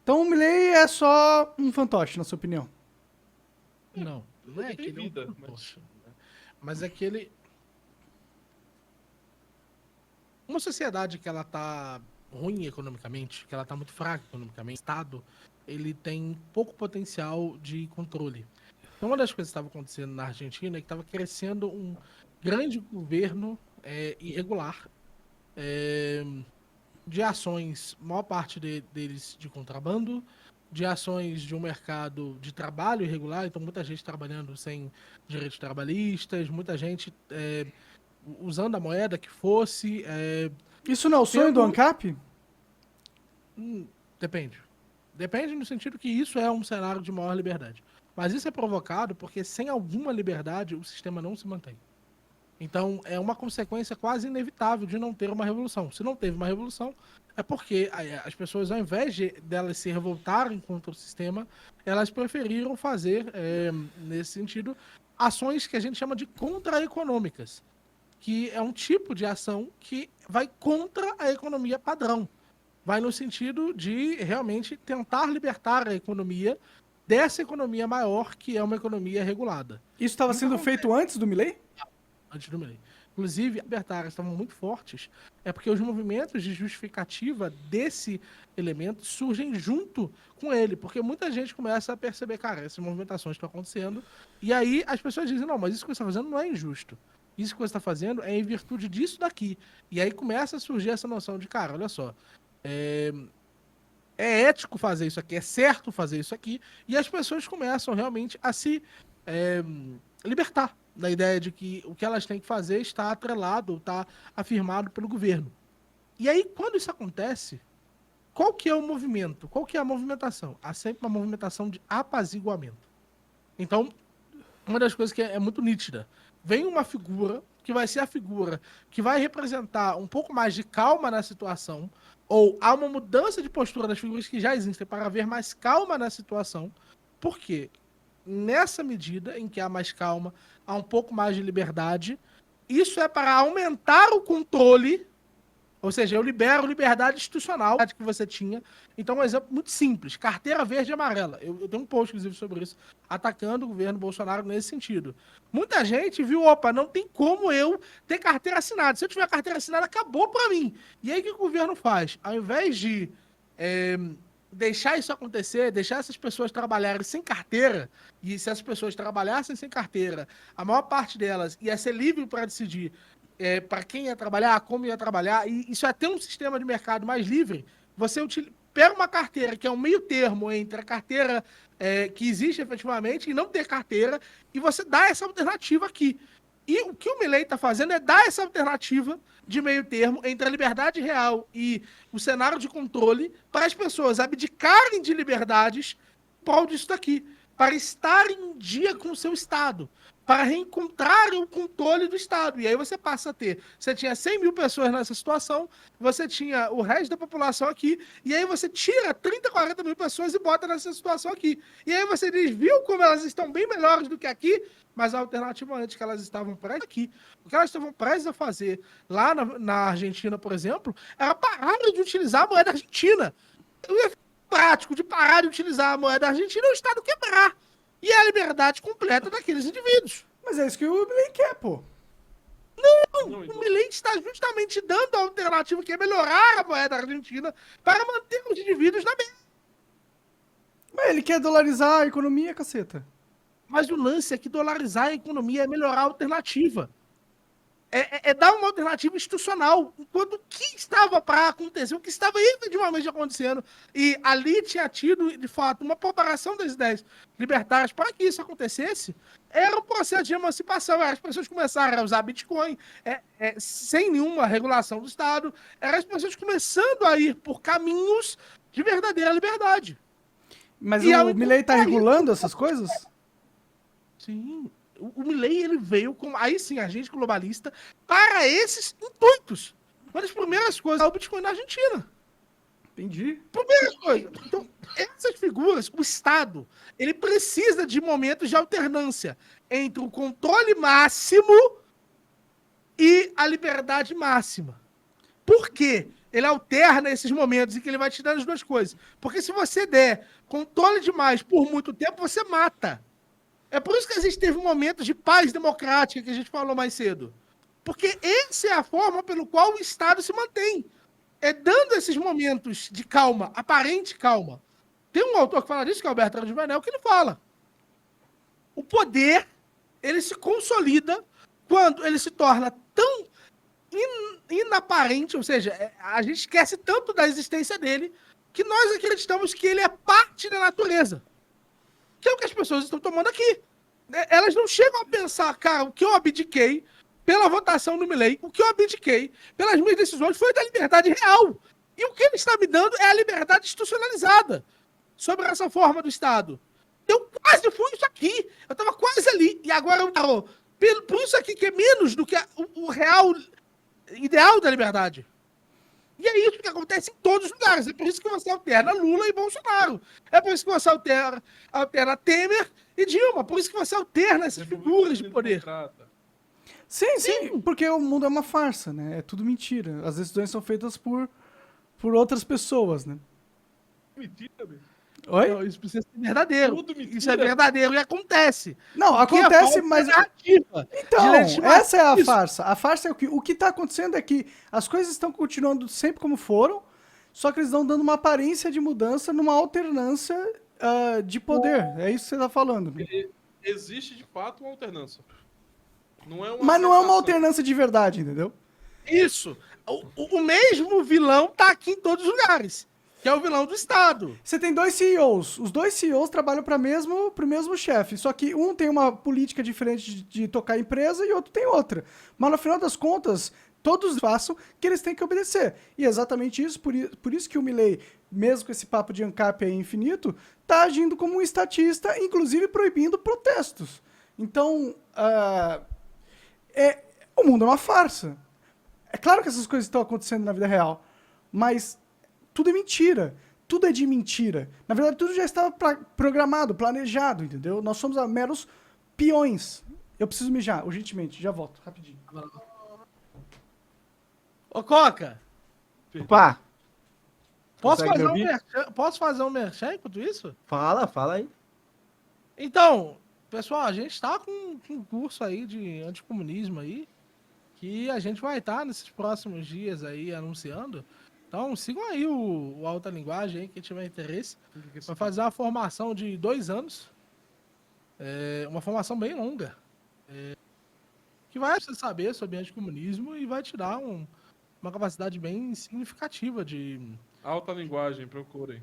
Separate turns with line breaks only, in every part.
Então o Milei é só um fantoche, na sua opinião.
Não é que ele é um
vida,
fantoche, né? Mas é que ele... Uma sociedade que ela tá ruim economicamente, que ela tá muito fraca economicamente, o Estado, ele tem pouco potencial de controle. Então, uma das coisas que estava acontecendo na Argentina é que estava crescendo um grande governo irregular, é, de ações, maior parte deles de contrabando, de ações de um mercado de trabalho irregular, então muita gente trabalhando sem direitos trabalhistas, muita gente usando a moeda que fosse,
Isso não é o sonho do
tendo...
ANCAP?
Depende. Depende no sentido que isso é um cenário de maior liberdade. Mas isso é provocado porque sem alguma liberdade o sistema não se mantém. Então é uma consequência quase inevitável de não ter uma revolução. Se não teve uma revolução, é porque as pessoas, ao invés delas se revoltarem contra o sistema, elas preferiram fazer, nesse sentido, ações que a gente chama de contra-econômicas, que é um tipo de ação que vai contra a economia padrão. Vai no sentido de realmente tentar libertar a economia dessa economia maior, que é uma economia regulada.
Isso estava
Isso
sendo
acontece
feito antes do Milei?
antes do Milley. Inclusive, libertários estavam muito fortes, é porque os movimentos de justificativa desse elemento surgem junto com ele, porque muita gente começa a perceber, cara, essas movimentações estão acontecendo, e aí as pessoas dizem, não, mas isso que você está fazendo não é injusto. Isso que você está fazendo é em virtude disso daqui. E aí começa a surgir essa noção de, cara, olha só, é, é ético fazer isso aqui, é certo fazer isso aqui, e as pessoas começam realmente a se é, libertar da ideia de que o que elas têm que fazer está atrelado, está afirmado pelo governo. E aí, quando isso acontece, qual que é o movimento? Qual que é a movimentação? Há sempre uma movimentação de apaziguamento. Então, uma das coisas que é muito nítida, vem uma figura que vai ser a figura que vai representar um pouco mais de calma na situação, ou há uma mudança de postura das figuras que já existem para haver mais calma na situação. Por quê? Nessa medida em que há mais calma, há um pouco mais de liberdade, isso é para aumentar o controle, ou seja, eu libero liberdade institucional que você tinha. Então, um exemplo muito simples: carteira verde e amarela. Eu tenho um post, inclusive, sobre isso, atacando o governo Bolsonaro nesse sentido. Muita gente viu, opa, não tem como eu ter carteira assinada. Se eu tiver carteira assinada, acabou para mim. E aí, o que o governo faz? Ao invés de deixar isso acontecer, deixar essas pessoas trabalharem sem carteira, e se as pessoas trabalhassem sem carteira, a maior parte delas ia ser livre para decidir para quem ia trabalhar, como ia trabalhar, e isso é ter um sistema de mercado mais livre. Você pega uma carteira que é um meio termo entre a carteira que existe efetivamente e não ter carteira, e você dá essa alternativa aqui. E o que o Milei está fazendo é dar essa alternativa de meio termo entre a liberdade real e o cenário de controle para as pessoas abdicarem de liberdades em prol disso daqui, para estarem em dia com o seu Estado, para reencontrarem o controle do Estado. E aí você passa a ter, você tinha 100 mil pessoas nessa situação, você tinha o resto da população aqui, e aí você tira 30, 40 mil pessoas e bota nessa situação aqui. E aí você diz, viu como elas estão bem melhores do que aqui? Mas a alternativa antes que elas estavam prestes aqui, o que elas estavam prestes a fazer lá na Argentina, por exemplo, era parar de utilizar a moeda argentina. O efeito prático de parar de utilizar a moeda argentina é o Estado quebrar. E é a liberdade completa daqueles indivíduos.
Mas é isso que o Milei quer, pô.
Não,
O Milei está justamente dando a alternativa que é melhorar a moeda argentina para manter os indivíduos na mesma.
Mas ele quer dolarizar a economia, caceta.
Mas o lance é que dolarizar a economia é melhorar a alternativa. É dar uma alternativa institucional, enquanto o que estava para acontecer, o que estava efetivamente acontecendo, e ali tinha tido, de fato, uma preparação das ideias libertárias para que isso acontecesse, era um processo de emancipação. As pessoas começaram a usar Bitcoin sem nenhuma regulação do Estado, eram as pessoas começando a ir por caminhos de verdadeira liberdade.
Mas
E
o Milei tá regulando essas coisas?
Sim. O Milei, ele veio com, aí sim, agente globalista para esses intuitos. Uma das primeiras coisas é o Bitcoin na Argentina.
Entendi.
Primeira coisa. Então, essas figuras, o Estado, ele precisa de momentos de alternância entre o controle máximo e a liberdade máxima. Por quê? ele alterna esses momentos em que ele vai te dando as duas coisas. Porque se você der controle demais por muito tempo, você mata. É por isso que a gente teve momentos de paz democrática que a gente falou mais cedo. Porque essa é a forma pelo qual o Estado se mantém. É dando esses momentos de calma, aparente calma. Tem um autor que fala disso, que é o Bertrand de Venel, que ele fala. O poder, ele se consolida quando ele se torna tão inaparente, ou seja, a gente esquece tanto da existência dele, que nós acreditamos que ele é parte da natureza. Que é o que as pessoas estão tomando aqui. Elas não chegam a pensar, cara, o que eu abdiquei pela votação do Milei, o que eu abdiquei pelas minhas decisões foi da liberdade real. E o que ele está me dando é a liberdade institucionalizada sobre essa forma do Estado. Eu quase fui isso aqui. Eu estava quase ali. E agora eu estou por isso aqui que é menos do que o real ideal da liberdade. E é isso que acontece em todos os lugares. É por isso que você alterna Lula e Bolsonaro. É por isso que você alterna Temer e Dilma. Por isso que você alterna essas figuras de poder.
Sim, porque o mundo é uma farsa, né? É tudo mentira. As decisões são feitas por outras pessoas, né?
Mentira, bicho.
Oi?
Não, isso precisa ser verdadeiro.
Tudo mentira.
Isso é verdadeiro e acontece.
Não,
Porque
acontece,
a falta
mas...
é narrativa
Então,
de legitimação.
essa é a
Isso.
farsa. A farsa é o que está acontecendo é que as coisas estão continuando sempre como foram, só que eles estão dando uma aparência de mudança numa alternância de poder. É isso que você está falando. Né?
Existe, de fato, uma alternância. Não é uma
Mas não é uma
sensação.
alternância de verdade, entendeu?
Isso. O mesmo vilão tá aqui em todos os lugares, que é o vilão do Estado.
Você tem dois CEOs. Os dois CEOs trabalham para o mesmo chefe. Só que um tem uma política diferente de tocar a empresa e outro tem outra. Mas no final das contas, todos façam que eles têm que obedecer. E é exatamente isso, por isso que o Milei, mesmo com esse papo de ANCAP aí infinito, tá agindo como um estatista, inclusive proibindo protestos. Então, o mundo é uma farsa. É claro que essas coisas estão acontecendo na vida real, mas tudo é mentira. Tudo é de mentira. Na verdade, tudo já estava programado, planejado, entendeu? Nós somos meros peões. Eu preciso mijar, urgentemente. Já volto, rapidinho.
Ô, Coca,
Opa!
posso
Consegue
fazer,
me ouvir?
posso fazer um merchan enquanto isso?
Fala aí.
Então, pessoal, a gente está com um curso aí de anticomunismo aí, que a gente vai estar nesses próximos dias aí anunciando. Então, sigam aí o Alta Linguagem aí, quem tiver interesse. Vai fazer uma formação de 2 anos. Uma formação bem longa. Que vai você saber sobre anticomunismo e vai te dar uma capacidade bem significativa de
Alta linguagem, procurem.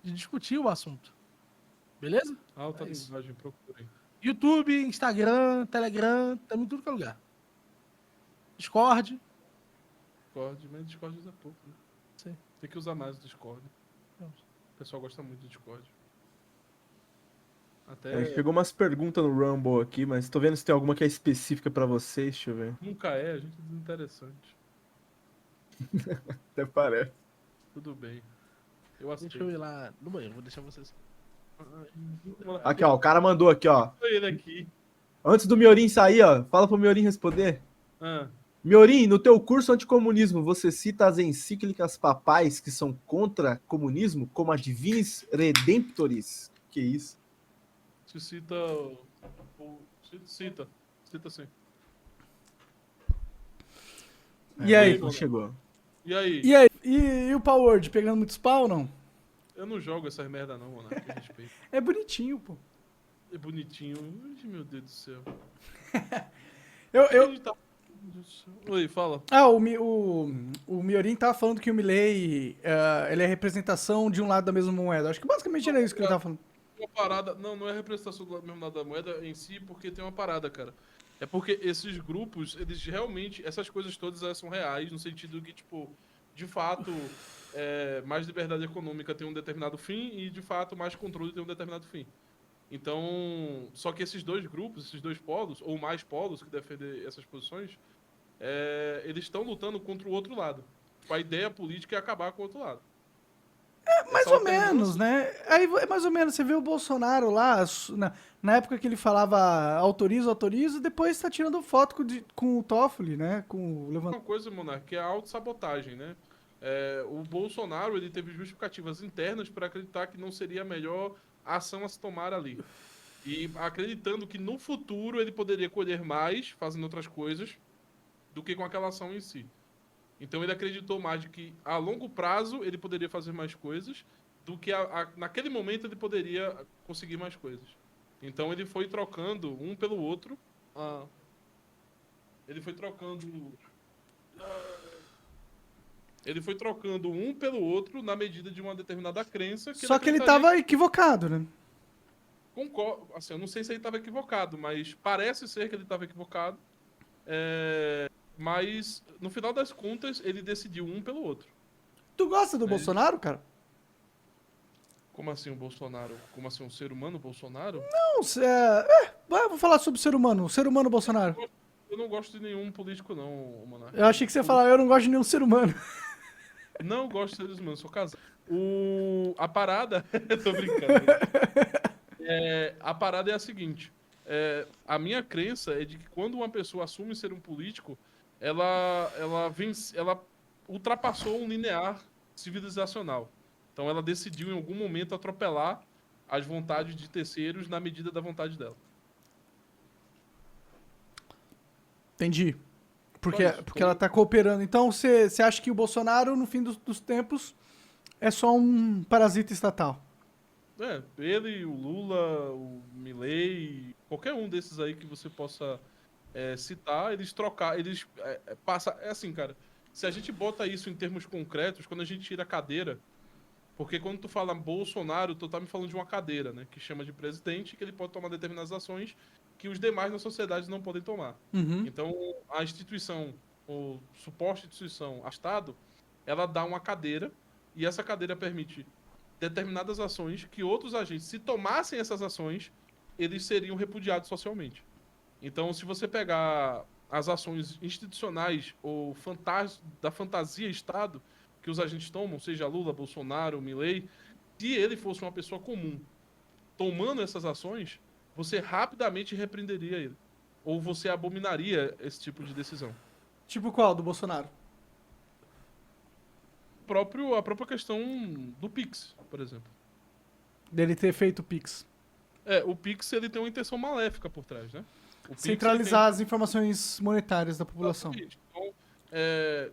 discutir o assunto. Beleza?
Alta
É isso.
linguagem, procurem.
YouTube, Instagram, Telegram, também tudo que é lugar. Discord.
Discord, mas Discord usa pouco, né?
Sim.
Tem que usar mais o Discord.
Não.
O pessoal gosta muito do Discord. Até
Chegou umas perguntas no Rumble aqui, mas tô vendo se tem alguma que é específica pra vocês, deixa eu ver.
nunca é, a gente é desinteressante.
Até parece.
Tudo bem. Eu
Deixa
aceito.
eu ir lá no banheiro, vou deixar vocês.
Aqui, ó, o cara mandou aqui, ó.
Olha ele aqui.
Antes do Miorim sair, ó, fala pro Miorim responder.
Ah,
Miorim, no teu curso anticomunismo, você cita as encíclicas papais que são contra comunismo, como a Divinis Redemptoris. Que isso?
se cita. Cita sim.
E aí?
Não chegou.
E aí?
E aí? E o Power Word, pegando muitos pau ou não?
Eu não jogo essas merda não, mano. Que respeito.
É bonitinho, pô.
É bonitinho. Ui, meu Deus do céu.
Eu...
Ele tá- meu Deus do céu. Oi, fala.
O Miorim tava falando que o Milei, ele é representação de um lado da mesma moeda. Acho que basicamente era isso que ele tava falando.
Uma parada. Não é representação do mesmo lado da moeda em si, porque tem uma parada, cara. É porque esses grupos, eles realmente. Essas coisas todas elas são reais, no sentido que, tipo, de fato, mais liberdade econômica tem um determinado fim e, de fato, mais controle tem um determinado fim. Então. Só que esses dois grupos, esses dois polos, ou mais polos que defendem essas posições, eles estão lutando contra o outro lado. A ideia política é acabar com o outro lado.
Mais
Essa
ou menos, né? Aí, mais ou menos, você vê o Bolsonaro lá, na época que ele falava autorizo, depois tá tirando foto com o Toffoli, né? Com o
Uma
levantado.
coisa, Monark, que é a autossabotagem, né? O Bolsonaro ele teve justificativas internas para acreditar que não seria a melhor ação a se tomar ali. E acreditando que no futuro ele poderia colher mais fazendo outras coisas do que com aquela ação em si. Então ele acreditou mais de que a longo prazo ele poderia fazer mais coisas do que naquele momento ele poderia conseguir mais coisas. Então ele foi trocando um pelo outro. Ele foi trocando um pelo outro na medida de uma determinada crença.
Só que ele tava equivocado, né?
Concordo. Assim, eu não sei se ele estava equivocado, mas parece ser que ele estava equivocado. Mas, no final das contas, ele decidiu um pelo outro.
Tu gosta do Bolsonaro, cara?
Como assim o Bolsonaro? Como assim um ser humano Bolsonaro?
Não, vou falar sobre o ser humano Bolsonaro.
Eu não gosto de nenhum político, não, Monark.
Eu achei que você ia falar, eu não gosto de nenhum ser humano.
Não gosto de seres humanos, sou casado. A parada... Tô brincando. A parada é a seguinte. A minha crença é de que quando uma pessoa assume ser um político, ela ultrapassou um linear civilizacional. Então ela decidiu em algum momento atropelar as vontades de terceiros na medida da vontade dela.
Entendi. Porque
Só isso.
ela tá cooperando. Então você acha que o Bolsonaro, no fim dos tempos, é só um parasita estatal?
Ele, o Lula, o Milei, qualquer um desses aí que você possa citar, eles passam... É assim, cara, se a gente bota isso em termos concretos, quando a gente tira a cadeira, porque quando tu fala Bolsonaro, tu tá me falando de uma cadeira, né, que chama de presidente, que ele pode tomar determinadas ações que os demais na sociedade não podem tomar.
Uhum.
Então, a instituição, ou suposta instituição, a Estado, ela dá uma cadeira, e essa cadeira permite determinadas ações que outros agentes, se tomassem essas ações, eles seriam repudiados socialmente. Então, se você pegar as ações institucionais ou da fantasia Estado que os agentes tomam, seja Lula, Bolsonaro, Milei, se ele fosse uma pessoa comum tomando essas ações, você rapidamente repreenderia ele. Ou você abominaria esse tipo de decisão.
Tipo qual, do Bolsonaro?
A própria questão do Pix, por exemplo.
Dele ter feito o Pix.
O Pix ele tem uma intenção maléfica por trás, né? O Pix,
Centralizar as informações monetárias da população.
Então,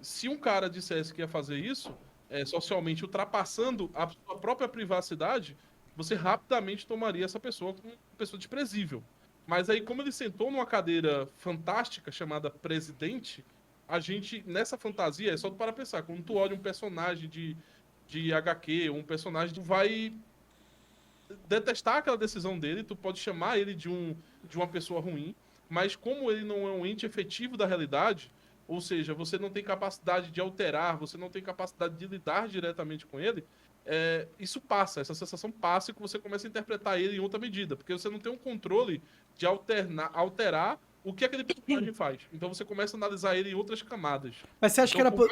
se um cara dissesse que ia fazer isso, socialmente ultrapassando a sua própria privacidade, você rapidamente tomaria essa pessoa como uma pessoa desprezível. Mas aí, como ele sentou numa cadeira fantástica chamada presidente, a gente, nessa fantasia, é só para pensar, quando tu olha um personagem de HQ, um personagem, tu vai detestar aquela decisão dele, tu pode chamar ele de uma pessoa ruim, mas como ele não é um ente efetivo da realidade, ou seja, você não tem capacidade de alterar, você não tem capacidade de lidar diretamente com ele, isso passa, essa sensação passa e você começa a interpretar ele em outra medida, porque você não tem um controle de alterar o que aquele personagem faz. Então você começa a analisar ele em outras camadas.
Mas você acha
Então,
que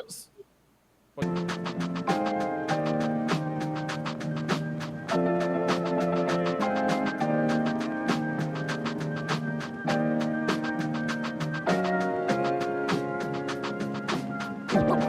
era...